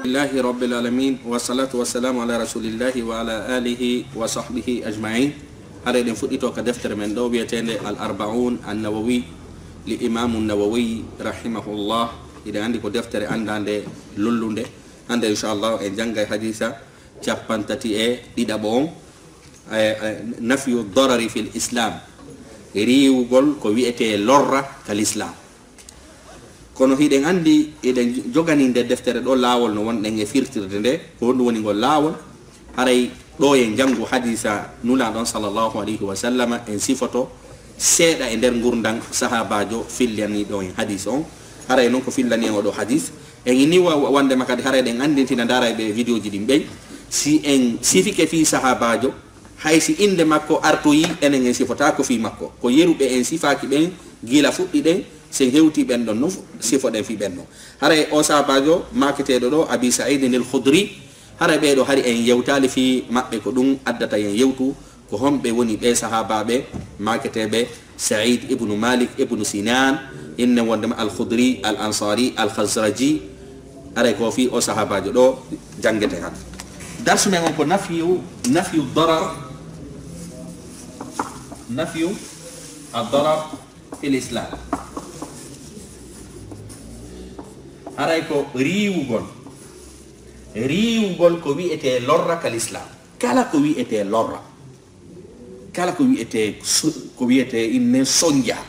لله رب العالمين والصلاة والسلام على رسول الله وعلى آله وصحبه أجمعين. هذا ينفذ كدفتر من دو بيتين الأربعون النووي لإمام النووي رحمه الله. إذا عندك دفتر عند لولونde عند إن شاء الله جنگا حديثا جابان تتي دي دابون نفي الضرر في الإسلام ريو gol ko wi'ete lorra kal islam. kono hiɗen andi eɗen jogani nde deftere ɗo laawol no wonɗen e firtirde nde ko honɗum woni ngol laawol haray ɗo e janngu hadisa nulaɗon sallllahu alayhi wa sallam en sifoto seeɗa e nder gurdam sahabajo fillaniɗo en hadis on haray noon ko fillani en oɗo hadis en ni wondema kadi haray ɗen andintina dara ɓe vidéo ji ɗin ɓey si en sifike fi sahabajo hay si inde makko artoyi enen en sifotako fi makko ko yeruɓe en sifaki ɓen gila fuɗɗi ɗen sen hewti ɓen ɗon no sifoɗen fi ɓen ɗon haray o sahabajo maketeɗo ɗo abi saidin al khudri haray ɓeɗo hari en yewtali fi maɓɓe ko ɗum addata en yewtu ko homɓe woni ɓe sahabaɓe maketeɓe said ibnu malik ibnu sinan inne wondema al khudri al ansari al khazraji haray ko fi o sahabajo ɗo jangete han darsu men on ko nafiyu darar nafiyu ad-darar fil islam. haray ko riwugol ko wi'ete lorra kal islam. kala ko wi'ete lorra, kala ko wi'ete inne sonja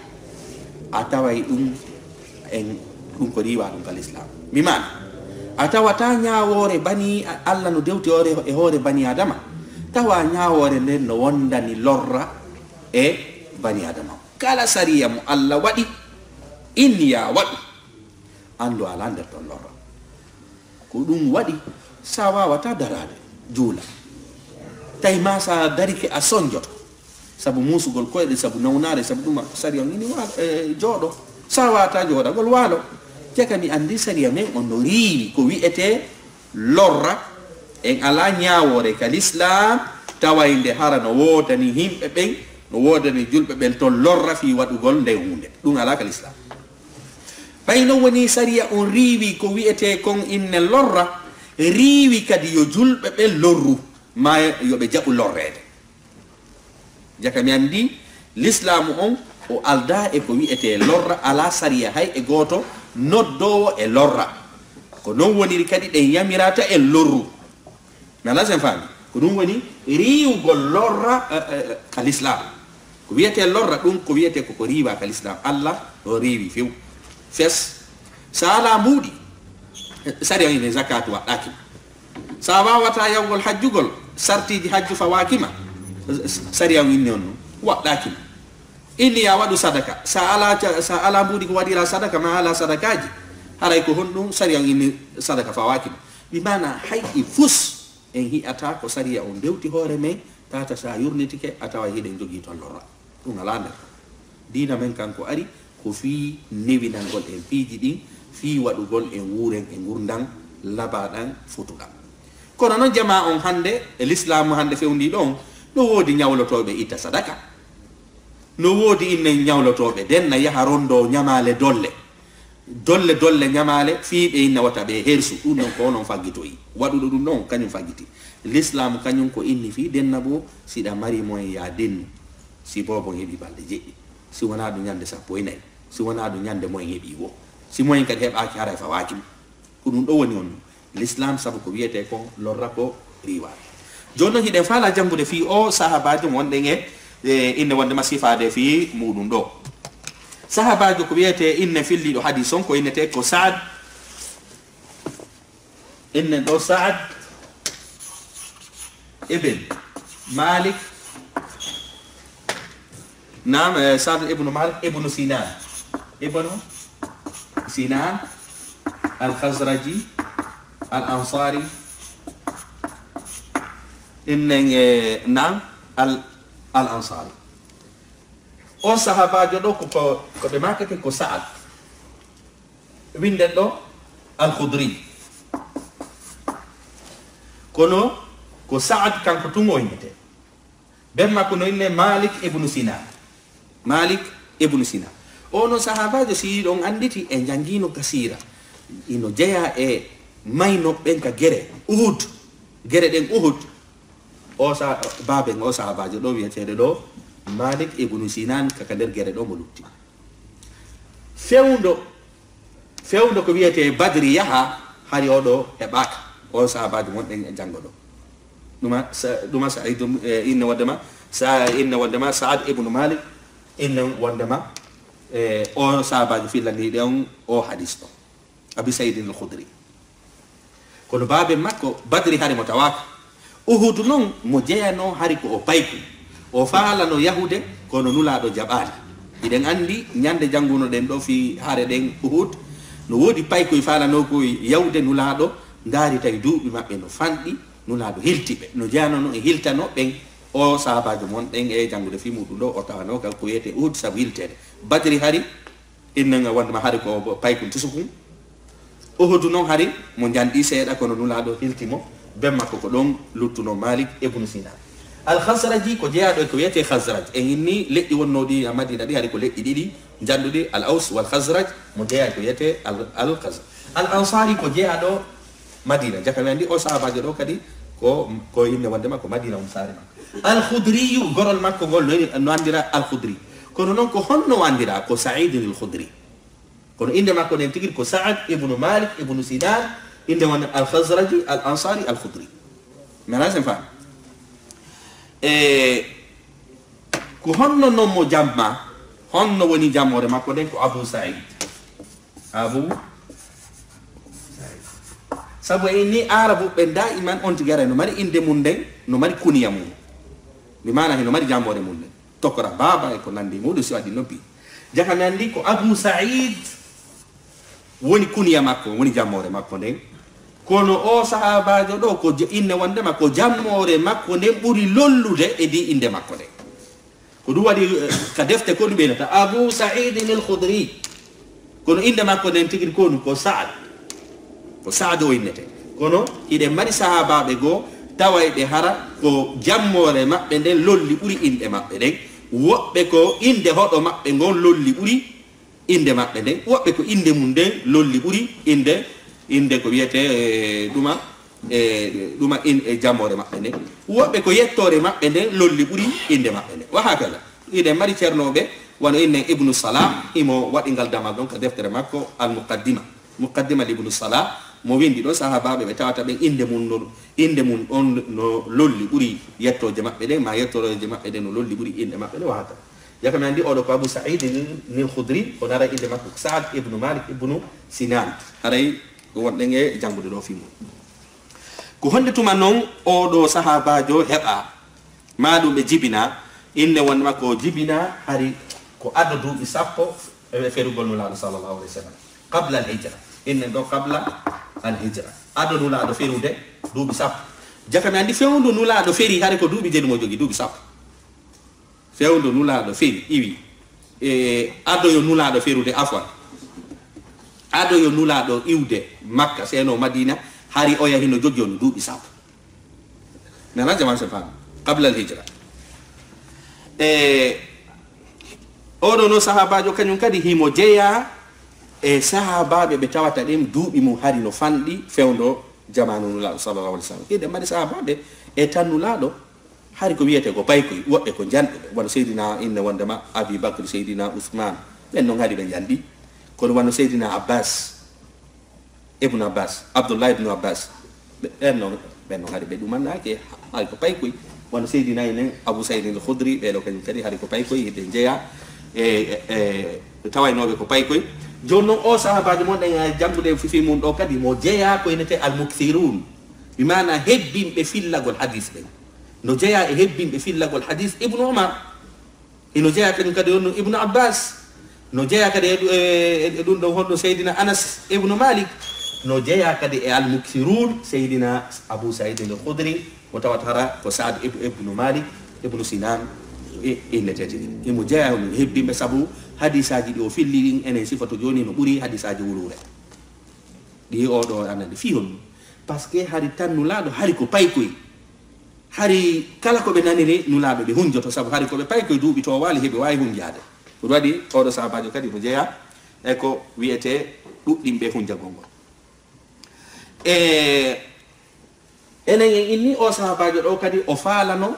a taway ɗum en ɗum ko riwa ɗum kal islam. mi mana a tawata ñawore bani allah no dewti e hoore bani adama tawa ñawore nden no wondani lorra e bani adama. kala sariya mo allah waɗi inni ya waɗu andu ala nder ton lorra ko ɗum waɗi sa wawata darade juula tawi ma sa darike a sonjoto sabu musugol koyɗe sabu nawnare sabu ɗuma sariya ini jooɗo sa wawata jooɗagol waalo jeka mi andi sariya men on no riiwi ko wi'ete lorra en ala ñawore kal islam tawayde hara no wodani himɓe ɓen no wodani julɓe ɓen to lorra fi waɗugol nde hunde ɗum ala kal islam. ɓay non woni sariya on riiwi ko wi'ete kon inne lorra riiwi kadi yo julɓe ɓe lorru ma yoɓe jaɓu lorrede. jaka mi andi l'islamu on o alda e ko wi'ete lorra ala sariya hay e goto noddowo e lorra ko non woniri kadi ɗen yamirata e lorru mi ala sen faami ko ɗum woni riiwugol lorra kal islam. ko wiyete lorra ɗum ko wiyete koko riiwa kal islam. allah o riiwi few fes sa ala muuɗi sariya ine zakatu waɗɗaki sa wawata yawgol hajjugol sartiji hajju fawakima sariya inni on waɗɗakima inni ya waɗu sadaka sa ala mbuɗi ko waɗira sadaka ma ala sadakaji haray ko honɗum sariya inni sadaka fawakima ɓi mana hay i fus en hi'ata ko sariya on dewti hoore men tata sa yurnitike a tawa hiɗen jogui ton lorra ɗum ala nder dina men kanko ari ko fi newinangol en piiji ɗin fi waɗugol en wuren e gurdam labaɗan futuɗam. kono noon jama on hande e l'islamu hande fewndi ɗon no woodi ñawlotoɓe itta sadaka, no woodi inne ñawlotoɓe denna yaha rondo ñamale dolle ñamale fiiɓe inna wata ɓe hersu ɗum noon ko onon faggitoyi waɗuɗo ɗum ɗon kañum faggiti. l'islamu kañum ko inni fi denna bo siɗa mari moyen ya dennu si bobo heeɓi balɗe jeɗɗi si wona ɗum ñande 14 si wona ɗum ñande moyen heeɓi wo si moyen kadi heɓaki haray fawakima ko ɗum ɗo woni on l'islam sabu ko wiyete ko lorra ko riwade. joni noon hiɗen faala jangude fi o sahabajo wonɗen e inne wondema sifade fi muɗum ɗo. sahabajo ko wiyete inne filliɗo hadis on ko innete ko saad innen ɗo saad ibn malik نعم سعد ابن مالك ابن سنان الخزرجي الأنصاري نعم الأنصاري o sahabajo ɗo ko ɓe makete ko saad winden ɗo al khudri kono ko saad kanko tumo innete ben makko no inne malik ibnu sinan ono sahabajo si ɗon anditi e jangino kasira ino jeeya e mayno ben ka gere Uhud gere den Uhud o sa babe o sahabajo do wiete do Malik ibn Sinan ka der gere do mo lutti fewndo ko wiete Badri yaha hari odo hebaka o sahabajo mon den jango do duma Sa'id inna wadama Sa'ad ibn Malik inna wadama o sahabajo filani den o hadith do Abi Sa'id al-Khudri kono babe makko Badri hari motawaka Uhud non mo jeyano hari ko o payku o faala no yahude kono nulaɗo jaɓali iɗen andi ñande janguno ɗen ɗo fi haare ɗen Uhud no woodi paykoye faalano koye yawde nulaɗo ngaari tawi duuɓi maɓɓe no fanɗi nulaɗo hiltiɓe no jeyanono e hiltano ɓen o sahabajo mon ɗen e jangude fi muɗum ɗo o tawano kal ko wiyete Uhud saabu hiltede Badri hari innanga wondema hari ko paykum tusukum Uhud noon hari mo janɗi seeɗa kono nulaɗo hiltimo ben makko ko ɗon luttuno Malik ibn Sinan al-Khazraji ko jeyaɗo ko wiyete Khazraj en inni leƴƴi wonnoɗi a Madina ɗi hari ko leƴƴi ɗiɗi janduɗi al-Aws wal Khazraj mo jeeya ko wiyete al-Khazraj al-Ansari ko jeyaɗo Madina jakame andi o sahabajo ɗo kadi ko yimɓe wonde makko Madina sare makko al-Khudri gorol makko ngol no andira al-Khudri kono noon ko honno andira ko Sa'id al-Khudri kono inde makko nden tigui ko Sa'ad ibn Malik ibn Sinan inde won al-Khazraji al-Ansari al-Khudri manasen fa ko honno non mo jamma honno woni jammore makko den ko Abu Sa'id sabu inni arabu be daiman on tigare no mari inde mun den no mari kuniya mun mi mana no mari jammore mun den tokora baba e ko nandi mudu si wadi noppi jaka nandi ko Abu Sa'id woni kuniya makko woni jammore makko den kono o sahabajo ɗo ko inne wondema ko jammore makko nden ɓuri lollude e di inde makko nde ko ɗum waɗi ka defte ko ɗum ɓeynata Abu Sa'id al-Khudri kono inde makko nden tigui konu ko Sa'ad o innete kono hiɗe mari sahabaɓe goo tawayɓe hara ko jammore maɓɓe nden lolli ɓuri inde maɓɓe ɗen woɓɓe ko inde hoɗo maɓɓe ngon lolli ɓuri inde maɓɓe nden woɓɓe ko inde mum nden lolli ɓuri inde ko wiyete ɗuma jammore maɓɓe nde woɓɓe ko yettore maɓɓe nde lolli ɓuri inde maɓɓe nde wa hakala ide mari ceernoɓe wono inne Ibnu Salah imo waɗi ngal damal ɗon ka deftere makko al muqaddima li Ibnu Salah mo windi ɗo sahabaɓe ɓe tawata ɓen inde mum on no lolli ɓuri yettoje maɓɓe ɗen ma yettoroje maɓɓe ɗen no lolli ɓuri inde maɓɓe ɗe wa hakala yakami andi oɗo ko Abu Sa'id al-Khudri ko nara inde makko Sa'ad ibnu Malik ibnu Sinan haray wonɗen e jangude ɗo fimu ko honde tuma noon oɗo sahabajo heɓa maɗum ɓe jibina inne wondema ko jibina hari ko addo duuɓi 10 e ferugol nulaɗo sallllahu alayhi wa sallam qabla al-hijra inne ɗo qabla al-hijra addo nulaɗo ferude duuɓi 10 jakami andi fewdu nulaɗo feri hari ko duuɓi jeni mo jogi duuɓi 10 fewdu nulaɗo feri iwi addo yo nulaɗo ferude afwan ado yo nulaɗo iwde Makka seno Madina hari o yahi no joggi on duuɓi 10 nana jaman se fam qabla al-hijra oɗo no sahabajo kañum kadi himo jeeya e sahabaɓe ɓe tawata ɗen duuɓi mum hari no fanɗi fewdo jamanu nulaɗo sallallahu alaihi wasallam ide mbaɗi sahabaɓe e tan nulaɗo hari ko wiyete ko baykoy woɓɓe ko janɗuɓe wono Seydina inne wondema Abi Bakr Seydina Ousmane ɓen noon hari ɓe janɗi kono wano Seydina Abdullah ibn Abbas ɓen noon hari ɓe ɗumannake hari ko paykoy wano Seydina enen Abu Sa'id al-Khudri ɓeɗo kañum kadi hari ko paykoy hiɓe jeeya tawaynoɓe ko paykoy joni noon o sahabajo mon ɗen jangude fifi mum ɗo kadi mo jeeya ko inete al-mukthirun bimana hebbinɓe fillagol hadis ɓen no jeeya e hebbinɓe fillagol hadis Ibnu Umar ino jeeya kañum kadi on Ibnu Abbas no jeeya kadi e ɗum ɗon honɗo Seydina Anas ibnu Malik no jeeya kadi e al-mukthirun Seydina Abu Sa'id al-Khudri mo tawata hara ko Sa'ad ibnu Malik ibnu Sinan innetete imo jeeya no hebbinɓe sabu hadisaji ɗi o filli ɗin enen sifatu joni no ɓuri hadisaji wulure ɗi oɗo anande fi hon par ce que hari tan nulaɗo hari ko paykoy hari kala ko ɓe naniri nulaɓe ɓe hunjoto sabu hari ko ɓe paykoy duuɓi to wali heɓe wawi hunjade ko waɗi oɗo sahabajo kadi mo jeeya e ko wiyete ɗuɗɗimɓe hunjagol ngol enen inni o sahabajo ɗo kadi o faalano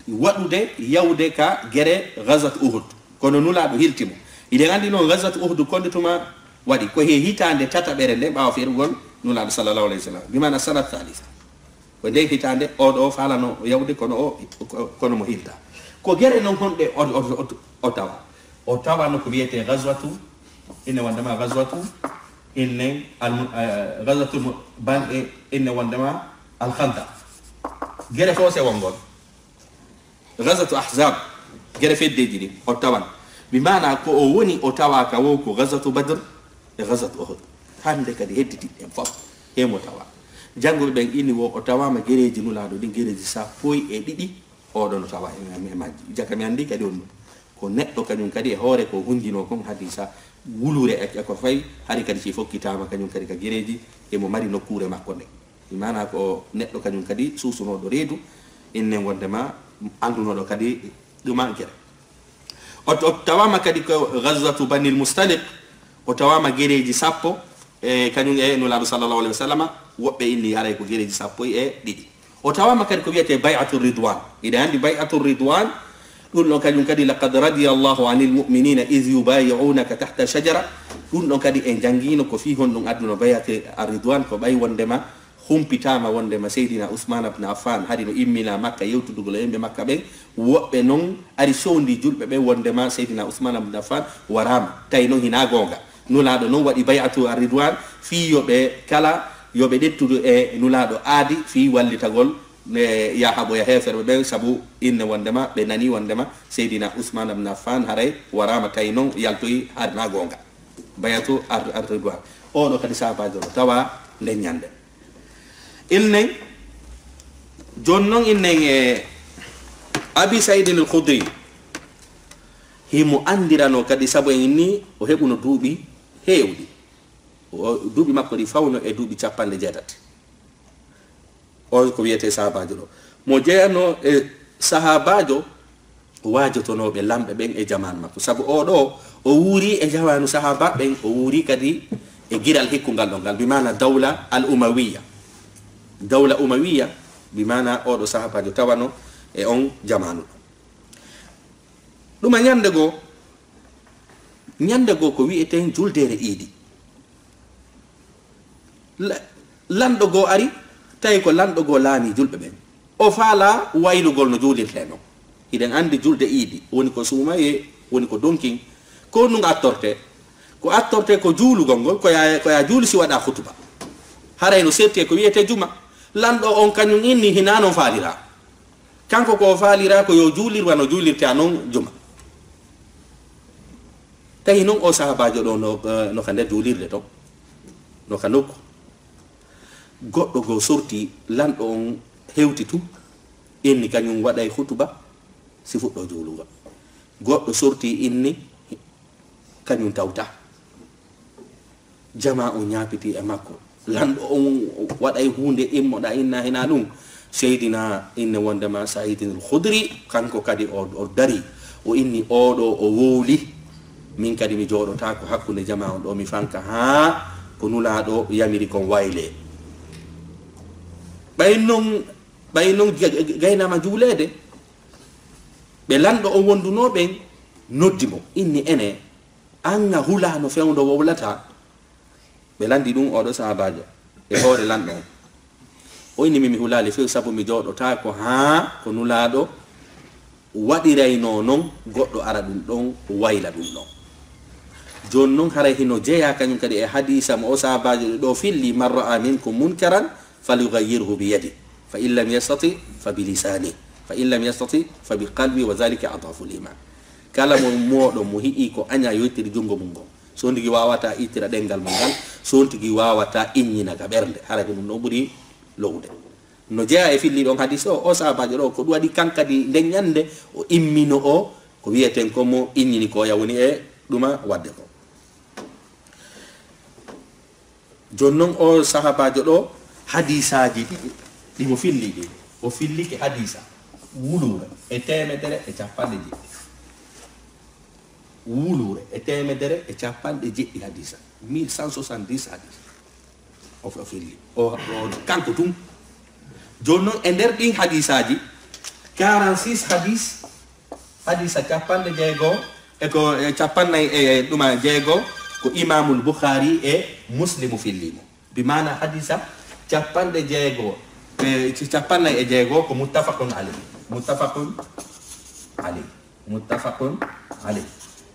waɗude yawde ka gere ghazwat Uhud kono nulaɗo hiltimo iɗen andi noon ghazwat Uhud kondituma waɗi ko he hitande tataɓere nde ɓawa ferugol nulaɗo sallallahu alayhi wa sallam bimana sanat thalisa ko nde hitande oɗo faalano yawde kono mo hilta ko gere noon honɗe o tawa o tawano ko wiyete ghazwatu inne wandema ghazwatu inne ghazwatu ban inne wandema al-Khandaq gere fo se wongol ghazwatu ahzab gere feddeji ɗi o tawan mi mana ko o woni o tawa ka wo ko ghazwatu badr e ghazwatu uhud hande kadi hedditiɗɗen fof hemo tawa jangoɓe ɓen inni wo o tawama gereji nulaɗo ɗin gereji sappoy e ɗiɗi oɗon o tawa e majji jaka mi andi kadi on ɗum ko neɗɗo kañum kadi e hoore ko hundino kon hadisa wulure e ko fayi hari kadi si fokkitama kañum kadi ka gereji emo mari nokkure makko nde mi mana ko neɗɗo kañum kadi susunoɗo reedu innen wondema andunoɗo kadi ɗuma gere o tawama kadi ko ghazwatu banil mustaliq o tawama gereji sappo e kañum e nulaɗo sallallahu alayhi wa sallam woɓɓe inni haray ko gereji sappo e ɗiɗi o tawama kadi ko wiyete bay'atu ridwan iɗa andi bay'atu ridwan ɗum ɗon kañum kadi laqad radiya allahu anil mu'minina id yubayi'unaka tahta shajara ɗum ɗon kadi en jangino ko fi hon ɗum adduno bay'ate a ridwan ko ɓay wondema humpitama wondema seydina ousmane ibne affan hari no immina makka yewtudugol yimɓe makka ɓen woɓɓe noon ari sowndi julɓe ɓe wondema seydina ousmane ibne affan warama tawi noon hina gonga nulaɗo noon waɗi bay'atu a ridwan fi yoɓe kala yoɓe ɗettudu e nulaɗo aadi fi wallitagol yahaɓoya heferɓe ɓe saabu inne wondema ɓe nani wondema seydina ousmane ibne affan haray warama tawi noon yaltoyi harna gonga bay'atu a ridwan oɗo kadi sahabajo no tawa nden ñande ilnen joni noon innen e abi saydin al khudri himo andirano kadi saabu en ni o heɓuno duuɓi heewɗi duuɓi makko ɗi fawno e duuɓi 80 o ko wiyete sahabajo ɗo mo jeyano e sahabajo wajotonoɓe lamɓe ɓen e jaman makko saabu oɗo o wuuri e jawanu sahaba ɓen o wuuri kadi e giral hikkungal ɗo ngal bimana dawla al umawiya dawla umawiya bimana oɗo sahabajo tawano e on jamanu ɗuma ñande goo ko wiyeten juldere iidi lanɗo goo ari tawi ko lanɗo goo laami julɓe ɓen o faala waylugol no juulirte noon hiɗen andi julde iidi woni ko suumaye woni ko donkin ko nunga attorte ko juulugol ngol koya juuli si waɗa hutuba haray no serti ko wiyete juma lanɗo on kañum inni hina noon faalira kanko ko faalira ko yo juulirwa no juulirte a noon juma tawi noon o sahabajo ɗo no ka nder juulirde ton no ka nokku goɗɗo goo sorti lanɗo on hewti tum inni kañum waɗay hutuba si fuɗɗo juuluga goɗɗo sorti inni kañum tawta jama on ñaapiti e makko lanɗo on waɗay hunde immoɗa inna hina ɗum seydina inne wondema saidinul khudri kanko kadi o dari o inni oɗo o wowli min kadi mi jooɗota ko hakkunde jama on ɗo mi fanka ha ko nulaɗo yamiri kon wayle ɓay noon gaynama juulede ɓe lanɗo o wondunoɓen noddimo inni ene anga hula no fewdo wowlata ɓe landi ɗum oɗo sahabajo e hoore lanɗo on o inni mi hulali few saabu mi jooɗota ko ha ko nulaɗo waɗirayno noon goɗɗo ara ɗum ɗon wayla ɗum ɗon joni noon haray hino jeeya kañum kadi e hadisa mo o sahabajo ɗo filli man ra'a minkum munkaran falyughayyirhu bi yadi fa in lam yastati fa bi lisani fa in lam yastati fa bi qalbi wa dhalika adafu liman kala mo moɗon mo hi'i ko aña yoytiri jungo mum ngon so tigi wawata ittira ɗengal mo ngal so tigi wawata iññina ka ɓernde haray ko ɗum ɗon ɓuuri lowde no jeeya e filli ɗon hadis o sahabajo ɗo ko ɗum waɗi kankadi nden ñande o immino o ko wiyeten komo iññini ko yawoni e ɗuma wadde ko joni noon o sahabajo ɗo hadisaji ɗimo filli ɗi o fillike hadisa wulure e temedere e capanɗe jeɗɗi wulure e temedere e capanɗe jeɗɗi hadisa 1170 hadis o filli o kanko tum joni noon e nder ɗin hadisaji 46 hadisa capanɗe jeegoo e ko capannay e ɗuma jeegoo ko imamul Bukhari e muslimu fillimo bi mana hadisa capanɗe jeegoo capannay e jeegoo ko muttafaqun alayh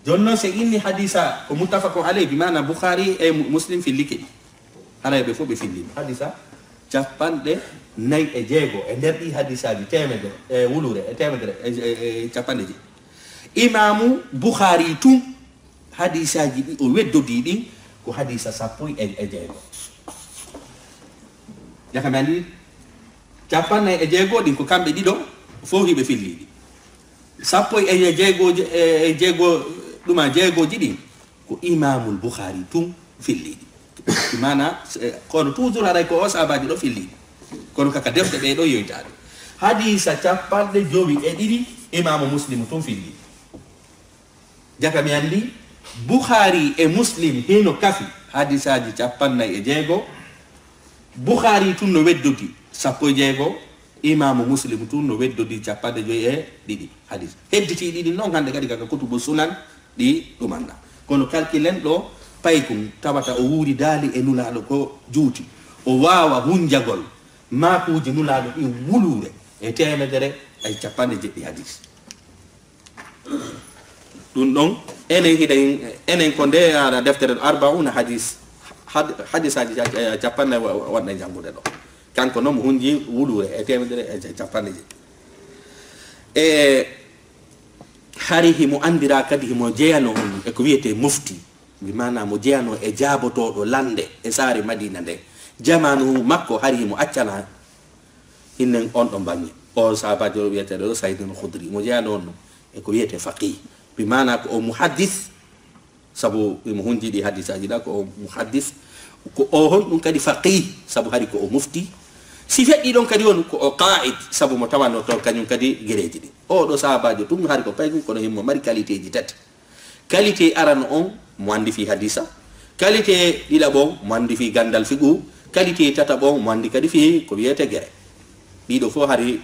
joni noon so inni hadisa ko muttafaqun alayh bi mana Bukhari e muslim fillike haray ɓe fof ɓe fillimo hadisa capanɗe nayi e jeegoo e nder ɗi hadisaji temedere e wulure e temedere e capanɗe je imamu Bukhari tum hadisaji ɗi o weddodi ɗin ko hadisa sappo e jeegoo yakami andi capannayyi e jeegoo ɗin ko kamɓe ɗiɗo fof hiɓe filliɗi sappo e jeegoo ɗuma jeegooji ɗin ko imamul Bukhari tum filliɗi mana kono toujours haray ko o sahabaji ɗo filliɗi kono kaka defte ɓe ɗo yoytaɗe hadisa capanɗe jowi e ɗiɗi imamu Muslim tum filliɗi jakami andi Bukhari e Muslim hino kafi hadisaji capannayyi e jeegoo Bukhari tun no weddodi sappo e jeegoo imamu Muslim tun no weddodi capanɗe joyi e ɗiɗi hadis hedditi ɗiɗi noon hande kadi kaka kutubu sunan ɗi ɗumanna kono kalkilen ɗo paykum tawata o wuuri daali e nulaɗo ko juuti o wawa hunjagol makuji nulaɗo ɗi wulure e temedere ay capanɗe jeɗɗi hadis ɗum ɗon enen ko nde aɗa deftere ɗo arbauna hadisaji capanɗe waɗɗa janngude ɗo kanko noon mo hunji wulure e temedere e capanɗe jeɗɗi e hari himo andira kadi himo jeyano on e ko wiyete mufti bi mana mo jeyano e jaabotoɗo lande e saare Madina nde jamanu makko hari himo accana hinnen on ɗo bange o sahabajo wiyeteɗo Sayyid al-Khudri mo jeyano on e ko wiyete faqih bi mana ko o muhaddis sabu mo hunjiɗi hadisaji ɗa ko o muhaddis ko o hon ɗum kadi faqih sabu hari ko o mufti si feƴƴi ɗon kadi on ko o qa'id sabu mo tawano to kañum kadi guereji ɗi o ɗo sahabajo tum hari ko paygu kono himmo mari qualité ji tati qualité arano on mo andi fi hadisa qualité ɗiɗaɓon mo andi fi gandal figu qualité tataɓon mo andi kadi fi ko wiyete guere ɗiɗo fof hari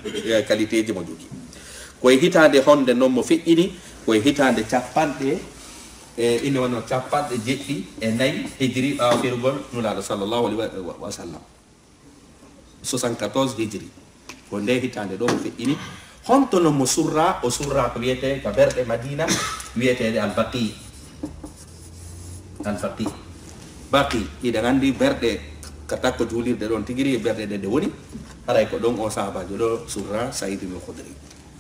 qualité ji mo jogui koye hitande honde noon mo feƴƴini koye hitande capanɗe e ine wonno capanɗe jeɗɗi e nayyi hijri ɓawa firgol nulaɗo sallllahu alayhi wa sallam 74 hijri ko nde hitande ɗo mo feƴƴini honto noon mo surra o surra ko wiyete ko berɗe Madina wiyetede al-Baqi baqi iɗen andi berɗe ka takko julirde ɗon tigiri berɗe ɗe nde woni haray ko ɗon o sahabajo ɗo surra Sayyid al-Khudri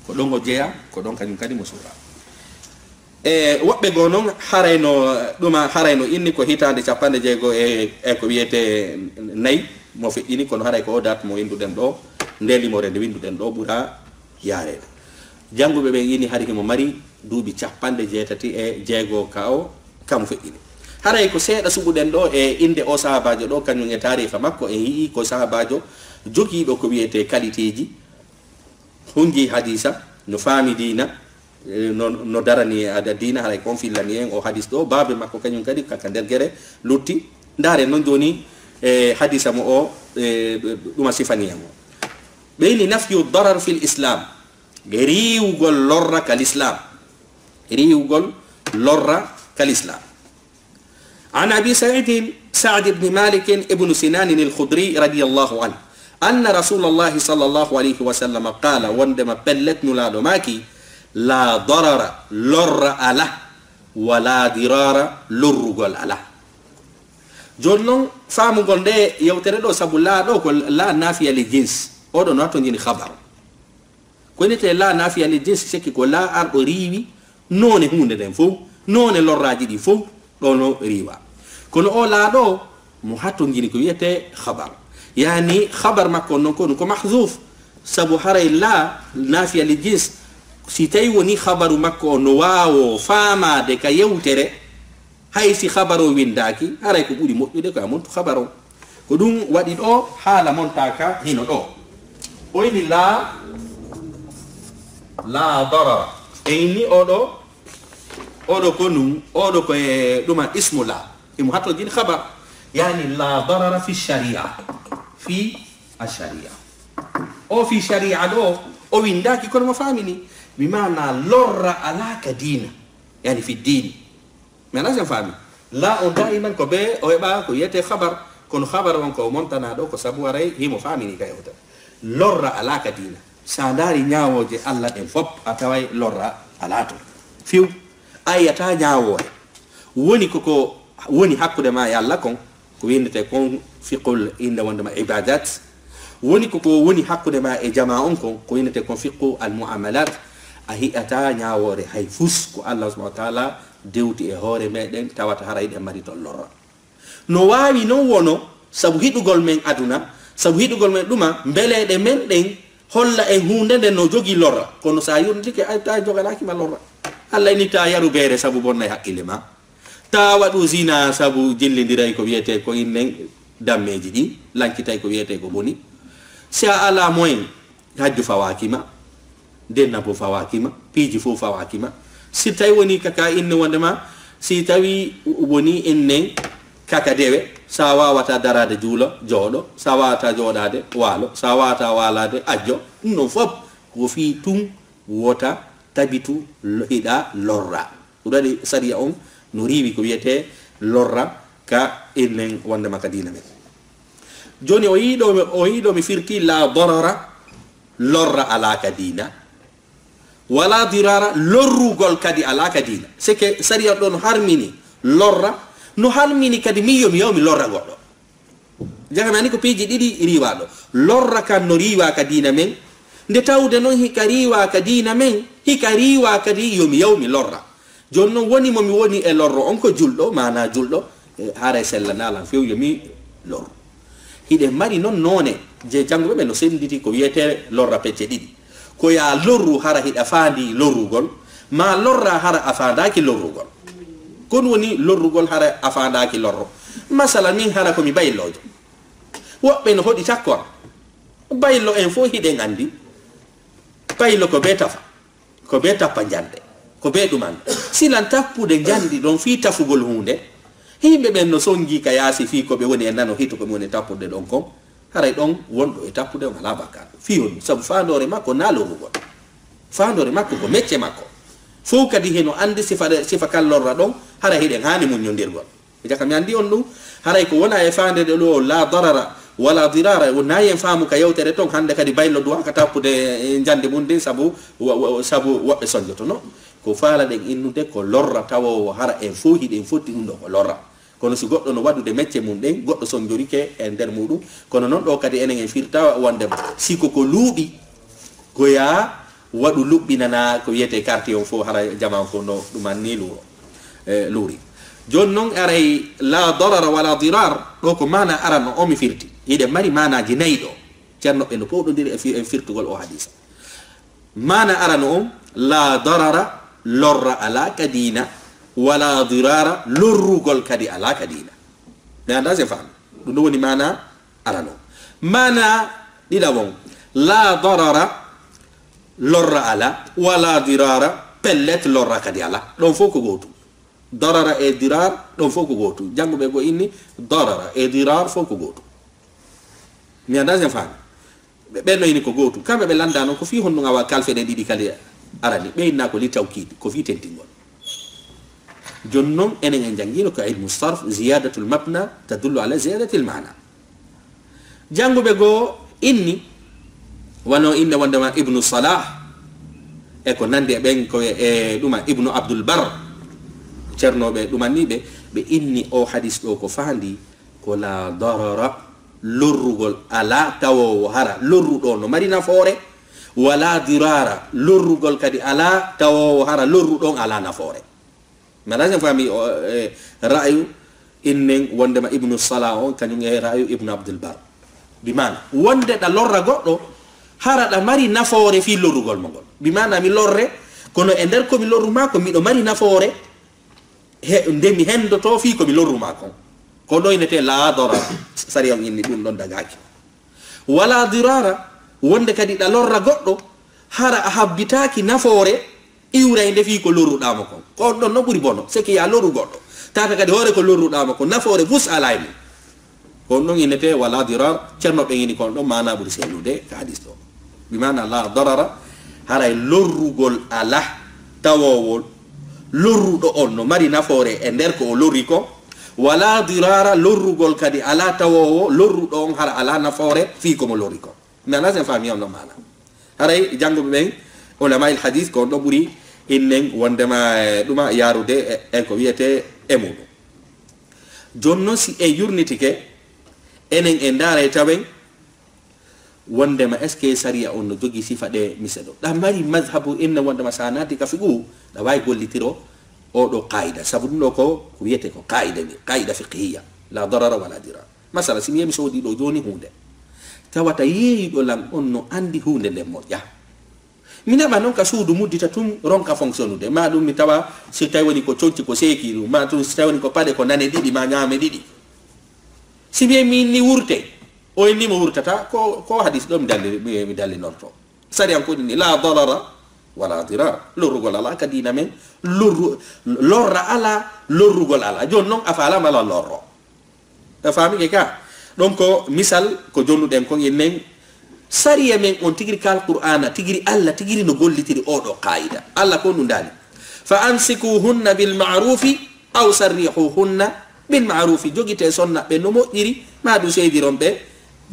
ko ɗon o jeeya ko ɗon kañum kadi mo surra e woɓɓe goo noon harayno inni ko hitande capanɗe jeegoo e ko wiyete nayyi mo feƴƴini kono haray ko o dat mo winduɗen ɗo nde limore nde winduɗen ɗo ɓuura yaarede jannguɓe ɓe ini hari himo mari duuɓi capanɗe jeetati e jeegoo ka o kamo feƴƴini haray ko seeɗa suɓuɗen ɗo e inde o sahabajo ɗo kañum e tariha makko en yii ko sahabajo jogiiɗo ko wiyete qualité ji hunji hadisa no faami dina no darani ada dina haray kon fillani en o hadis ɗo baabe makko kañum kadi kaka nder guere lutti ndaare noon joni e hadisa mo o ɗuma sifani en o ɓeyni nafyu darar fi l'islam riwugol lorra kalislam عن أبي سعد بن مالك ابن سنان الخدري رضي الله عنه أن رسول الله صلى الله عليه وسلم قال وندما بلت نلادو ماكي لا ضرر لر أله ولا ضرار لرغل أله جونون فامو غوندي يوتريدو سابو لا دو لا نافية للجنس أودو ناتو نجيني خبر كونيتي لا نافية للجنس سيكي كو لا أرضو ريوي نوني هونde den فو نوني لراجي دي فو دونو ريوا كونو او لا دو مو هاتو نجيني كو يته خبر يعني خبر ما كون نكون كو محذوف سابو حري لا نافية للجنس si tawi woni habaru makko o no waawo faamade ka yewtere hay si habaru o windaki haray ko ɓuri moƴƴude ko a montu habaru ko ɗum waɗi ɗo haala montaka hino ɗo o ini la darara e inni oɗo ko num oɗo koye ɗuma ismu la imo hatojini habar يعني لا ضرر في الشريعة في الشريعة أو في شريعة أو وينداك يكون مفاهمني بمعنى لر على كدين يعني في الدين ما لازم فاهمي لا دائما كبه أو يبقى كويته خبر كون خبر وانكو مونتانا دو كسبوا رأي هي مفاهمني كيوتا لر على كدين سانداري نياوجي الله إنفوب أتواي لر على تو فيو أيتا نياوه وني كوكو وني حقو دما يالله كون كوين تكون في قول إن وندما عبادات وني كوكو وني حقو دما جماعون كون كوين تكون في قول المعاملات أهي أتا نياوه هاي فوسكو الله سبحانه وتعالى ديوتي هوري مدن تاوات هرايد مريد اللورا no wawi non wono sabu hidugol men aduna sabu hidugol men duma mbeleede men den holla en hunde den no jogi lorra kono sa yurdike ay ta jogalaki ma lorra alla ni ta yaru bere sabu bonna hakkile ma ta wadu zina sabu jillindiray ko wiete ko innen dammeji di lankitay ko wiete ko boni sa ala moyen hajju fawakima denna bo fawakima piji fu fawakima si tay woni kaka inne wondema si tawi woni innen kaka dewe sa wawata darade juulo joodo sa wawata joodade waalo sa wawata walade ajjo non fop ko fi tum wota tabitu hida lorra udadi sariya on no riwi ko wiete lorra ka innen wonde makadina men joni o yido mi firti la darara lorra ala kadina wala dirara lorrugol kadi ala kadina seke sariya don harmini lorra no halmini kadi mi lorra goddo jagamani ko peji didi riwado lorra kan no riwa kadina men nde tawde non hikariwa kadina men hikariwa kadi yomi lorra jonno woni mo mi woni e lorro on ko juldo mana juldo hara sellana lan few yomi lorro hide mari non none je jangobe no senditi ko wiete lorra pecce didi ko ya lorru hara hida fandi lorrugol ma lorra hara afandaki lorrugol kon woni lorrugol hara afandaki lorro masala min hara ko mi baylojo wobbe no hodi takkor baylo en fo hiden andi baylo ko betafa ko beta panjande ko beduman silan tappude jandi don fi tafugol hunde himbe ben no songi ka yasi fi ko be woni en nano hito ko woni tappude don ko haray don wondo e tappude on ala bakka fi on sabu fandore makko na lorrugol fandore makko ko mecce makko fo kadi heno andi sifa kallorra don hara hiden hani mun nyondirgol jaka mi andi on dum haray ko wona e fande de lo la darara wala dirara wona yen famu ka yewtere ton hande kadi baylo do ka tappude jande mun din sabu wobbe sonjoto no ko faala den innude ko lorra tawo hara en fo hiden fotti dum do ko lorra kono si goddo no wadude mecce mun den goddo sonjorike e der mudum kono non do kadi enen en firta wonde siko ko luubi ko ya wadu lubbinana ko yete quartier on fo hara jama ko no dum anni luri jon non aray la darara wala dirar do ko mana arano o mi firti ide mari mana jinaydo cerno be no powdo dir e firtugol o hadisa mana arano la darara lorra ala kadina wala dirara lorrugol kadi ala kadina me anda se fam dum woni mana arano mana dida won la darara lorra ala wala dirara pellet lorra kadi ala don foko gotu darara e dirar don foko gotu jangube go inni darara e dirar foko gotu mi anda se fam be no ini ko gotu kambe be landano ko fi honno ngawa kalfe de didi kali arani be inna ko li tawkid ko fi tentingol jonnon enen en jangino ko ilmu sarf ziyadatu al mabna tadullu ala ziyadati al ma'na jangube go inni wano inna wandama ibnu salah e ko nande ben ko e duma ibnu abdul bar cernobe dumani be inni o hadis do ko fandi ko la darara lorrugol ala tawo hara lorru do no marina fore wala dirara lorrugol kadi ala tawo hara lorru don ala na fore malaje fami ra'yu innen wondema ibnu salah on kanyum e ra'yu ibnu abdul bar biman wonde da lorra goddo hara da mari nafoore fi lorrugol mongol bimana mi lorre kono e der ko mi lorru mako mi do mari nafoore he ndemi hendoto fi ko mi lorru mako ko do inete la dora sariyam inni dum don dagaaki wala dirara wonde kadi da lorra goddo hara habbitaaki nafoore iwra inde fi ko lorru dama ko don no buri bono se ki ya lorru goddo tata kadi hore ko lorru dama ko nafoore bus alayni ko non inete wala dirar cerno be ngini ko do mana buri selude ka hadis do bi mana la darara haray lorrugol ala tawowol lorrudo on no mari nafoore e nder ko o lorri ko wala dirara lorrugol kadi ala tawowo lorrudo on hara ala nafoore fi ko mo lorri ko nana sen fami on no mana haray jangobe ben ulama al hadith ko do buri innen wondema duma yarude en ko wiete emudo jonno si e yurnitike enen e ndara e tawen wondema est ce que sharia on no jogi sifa de misedo da mari mazhabu inna wondema sanati ka figu da way gollitiro o do qaida sabu do ko wiete ko qaida ni qaida fiqhiyya la darara wala dirar masala si mi sodi do joni hunde tawata yeyi do lam on no andi hunde le moja mina ba non ka suudu muddita tum ronka fonctionnude ma dum mi tawa si tawi woni ko cionci ko sekiru ma tum si tawi woni ko pade ko nane didi ma nyame didi si bi mi ni wurte o ni mo wurtata ko hadis do mi dalli norto sari an ko ni la darara wala dirar lorugol ala ka dina men lorra ala lorugol ala jon non afala mala lorro da fami ke ka donc misal ko jonnuden ko yennen sariya men on tigiri kal qur'ana tigiri alla tigiri no gollitiri o do qaida alla ko nun dali fa amsikuhunna bil ma'rufi aw sarrihuhunna bil ma'rufi jogite sonna be no modiri ma du seydiron be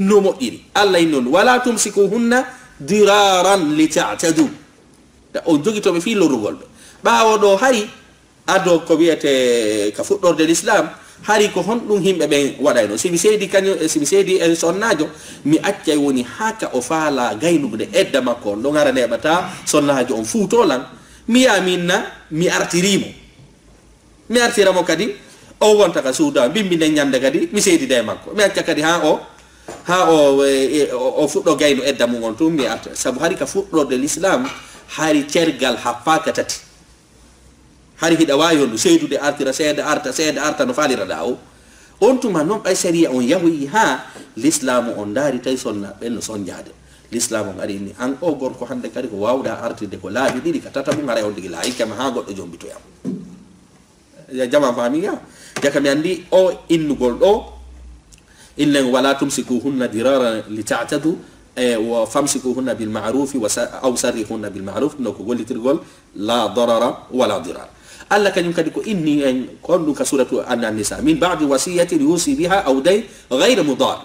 no modiri alla non wala tumsikuhunna diraran li ta'tadu da on jogito be fi lorugol be bawo do hari ado ko wiete ka fuddorde l'islam hari ko hondum himbe ben wadayno simi seedi kanyo simi seedi en sonnajo mi accay woni haka o faala gaynude edda makko do ngara nebata sonnajo on fuutolan mi aminna mi artiramo kadi o wonta ka suuda bimbi ne nyande kadi mi seedi de makko mi acca kadi ha o fuddo gaynu edda mum on tum mi arta sabu hari ka fuddorde l'islam hari cergal haffaka tati hari hida wayon seydude artira seeda arta no falira daw on tuma non bay sharia on yawi ha l'islam on dari tay sonna ben no sonjade l'islam on ari ni an o gorko hande kadi ko wawda artide ko laabi didi ka tata bu ngara on digi la ikama ha goddo jombito yam ya jama famiga jakami andi o innugol do illen wala tumsikuhunna dirara li ta'tadu wa famsikuhunna bil ma'ruf wa aw sarihunna bil ma'ruf no ko gollitirgol la darara wala dirar alla kanyum kadi ko inni en kondu ka suratu an-nisa min ba'di wasiyati yusi biha aw day ghayr mudar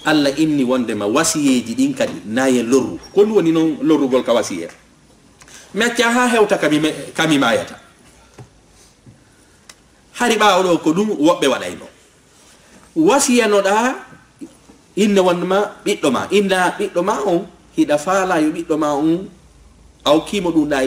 alla inni wonde ma wasiyeji din kadi naye lorru kon woni non lorru gol ka wasiye mecca ha hewta kami mayata hari ba o ko dum wobbe wadayno wasiya no da inna wonma biddo ma on hida faala yo biddo ma on aw kimo dum dai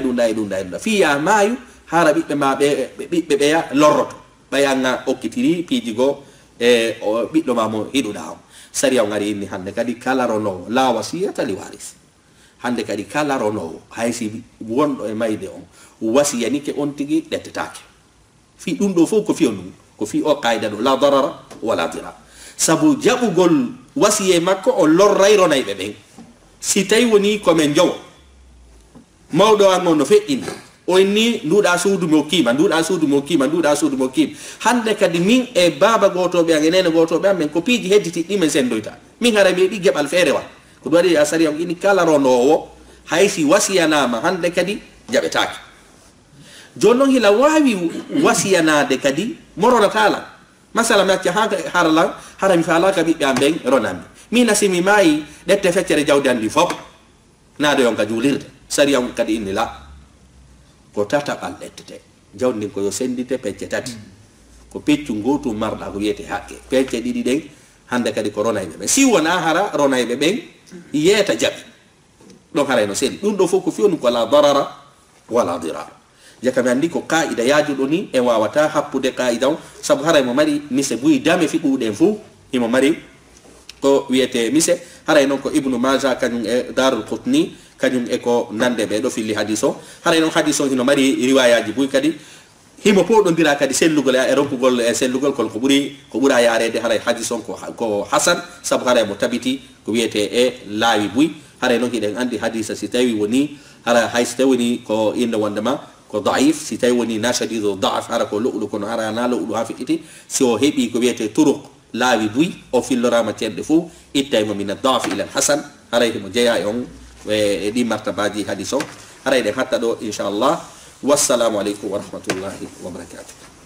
fiya mayu hara bibbe ma be ya lorroto bayanga okkitiri pijigo e biddo ma mo hiduda sariya ngari inni hande kadi kala rono la wasiyata li waris hande kadi kala rono haysi wondo e mayde on wasiya ni ke on tigi dettataake fi dum do fo ko fi on ko fi o qaida do la darara wala dirar sabu jabugol wasiye makko o lorrayro nay be ben si tay woni ko men jowo mawdo an no fe'in o ni nduda suudu mo kima hande kadi min e baba gotobe an enene gotobe men ko piji hedditi dimen sendoyta min hara be di gebal fere wa ko dwari asari am ini kala ronowo haysi wasiyanama hande kadi jabetaaki jonnon hila wawi wasiyanade kadi morona tala masala macca harala harami faala ka bibbe am ben ronambi mina simi mai dette feccere jawdi andi fop naado yon ka julirde sariyam kadi inni la ko tata bal dettete jawdi ko yo sendite pecce tati ko peccu goto marda ko wiete hakke pecce didi den hande kadi ko ronaybe be si wona hara ronaybe ben yeta jabi don harayno sel dum do foko fionu ko la darara wala dirar jakami andi ko qaida yajudo ni e wawata happude qaida sabu haray mo mari mise buyi dame fi duden fu imo mari ko wiete mise haray non ko ibnu majah kanyum e darul qutni kanyum e ko nande be do fili hadiso haray non hadiso hino mari riwayaji buyi kadi himo podon dira kadi sellugol e ronkugol e sellugol kol ko bura yarede haray hadiso ko hasan sabu haray mo tabiti ko wiete e laawi buyi haray non hiden andi hadisa si tawi woni hara hayste woni ko inda wondema ko daif si tawi woni nashadidu daaf hara ko lu'lu kono hara na lu'lu ha fi'iti si o heɓi ko wiyete turuq laawi duy o fillorama ceerɗe fou ittaymo min ad-da'f ila al-hasan haray mo jeeya e on e ɗi martabaji hadis o haray ɗen hatta ɗo inchallah wassalamu aleykum wa rahmatullahi wa barakatuh